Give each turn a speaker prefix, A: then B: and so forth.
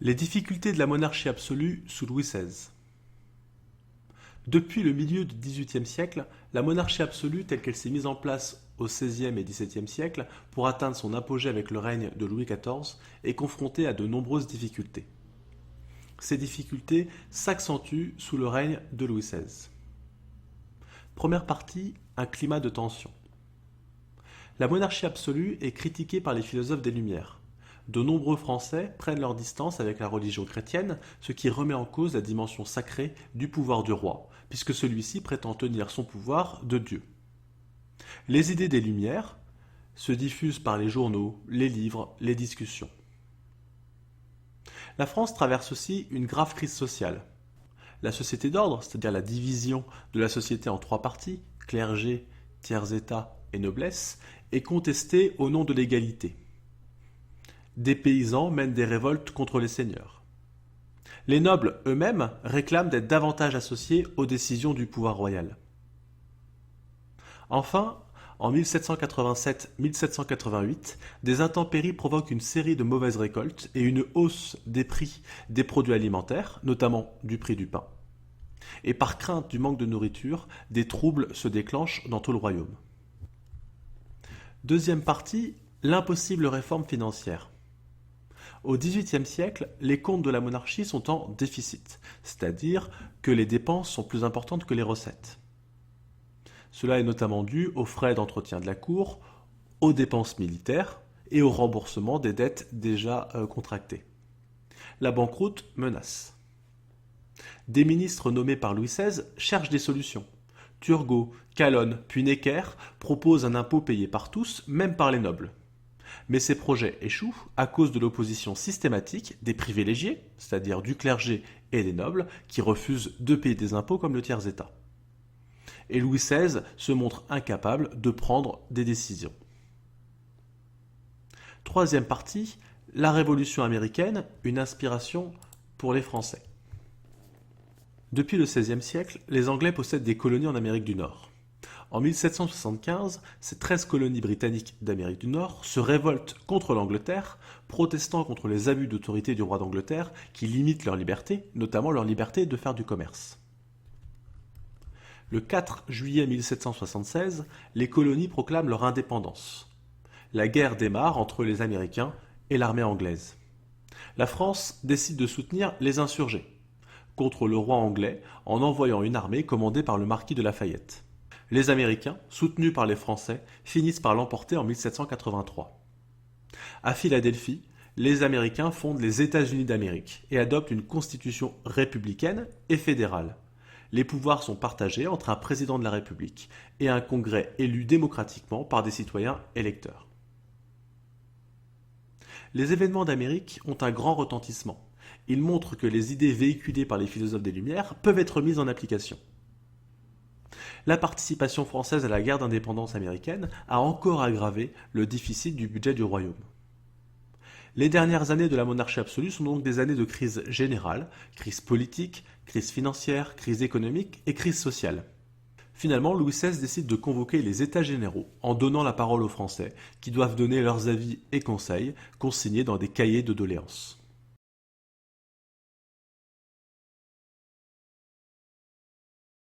A: Les difficultés de la monarchie absolue sous Louis XVI. Depuis le milieu du XVIIIe siècle, la monarchie absolue telle qu'elle s'est mise en place au XVIe et XVIIe siècle pour atteindre son apogée avec le règne de Louis XIV est confrontée à de nombreuses difficultés. Ces difficultés s'accentuent sous le règne de Louis XVI. Première partie, un climat de tension. La monarchie absolue est critiquée par les philosophes des Lumières. De nombreux Français prennent leur distance avec la religion chrétienne, ce qui remet en cause la dimension sacrée du pouvoir du roi, puisque celui-ci prétend tenir son pouvoir de Dieu. Les idées des Lumières se diffusent par les journaux, les livres, les discussions. La France traverse aussi une grave crise sociale. La société d'ordre, c'est-à-dire la division de la société en trois parties, clergé, tiers-état et noblesse, est contestée au nom de l'égalité. Des paysans mènent des révoltes contre les seigneurs. Les nobles eux-mêmes réclament d'être davantage associés aux décisions du pouvoir royal. Enfin, en 1787-1788, des intempéries provoquent une série de mauvaises récoltes et une hausse des prix des produits alimentaires, notamment du prix du pain. Et par crainte du manque de nourriture, des troubles se déclenchent dans tout le royaume. Deuxième partie, l'impossible réforme financière. Au XVIIIe siècle, les comptes de la monarchie sont en déficit, c'est-à-dire que les dépenses sont plus importantes que les recettes. Cela est notamment dû aux frais d'entretien de la cour, aux dépenses militaires et au remboursement des dettes déjà contractées. La banqueroute menace. Des ministres nommés par Louis XVI cherchent des solutions. Turgot, Calonne, puis Necker proposent un impôt payé par tous, même par les nobles. Mais ces projets échouent à cause de l'opposition systématique des privilégiés, c'est-à-dire du clergé et des nobles, qui refusent de payer des impôts comme le tiers-état. Et Louis XVI se montre incapable de prendre des décisions. Troisième partie, la Révolution américaine, une inspiration pour les Français. Depuis le XVIe siècle, les Anglais possèdent des colonies en Amérique du Nord. En 1775, ces 13 colonies britanniques d'Amérique du Nord se révoltent contre l'Angleterre, protestant contre les abus d'autorité du roi d'Angleterre qui limitent leur liberté, notamment leur liberté de faire du commerce. Le 4 juillet 1776, les colonies proclament leur indépendance. La guerre démarre entre les Américains et l'armée anglaise. La France décide de soutenir les insurgés contre le roi anglais en envoyant une armée commandée par le marquis de Lafayette. Les Américains, soutenus par les Français, finissent par l'emporter en 1783. À Philadelphie, les Américains fondent les États-Unis d'Amérique et adoptent une constitution républicaine et fédérale. Les pouvoirs sont partagés entre un président de la République et un congrès élu démocratiquement par des citoyens électeurs. Les événements d'Amérique ont un grand retentissement. Ils montrent que les idées véhiculées par les philosophes des Lumières peuvent être mises en application. La participation française à la guerre d'indépendance américaine a encore aggravé le déficit du budget du royaume. Les dernières années de la monarchie absolue sont donc des années de crise générale, crise politique, crise financière, crise économique et crise sociale. Finalement, Louis XVI décide de convoquer les États généraux en donnant la parole aux Français qui doivent donner leurs avis et conseils consignés dans des cahiers de doléances.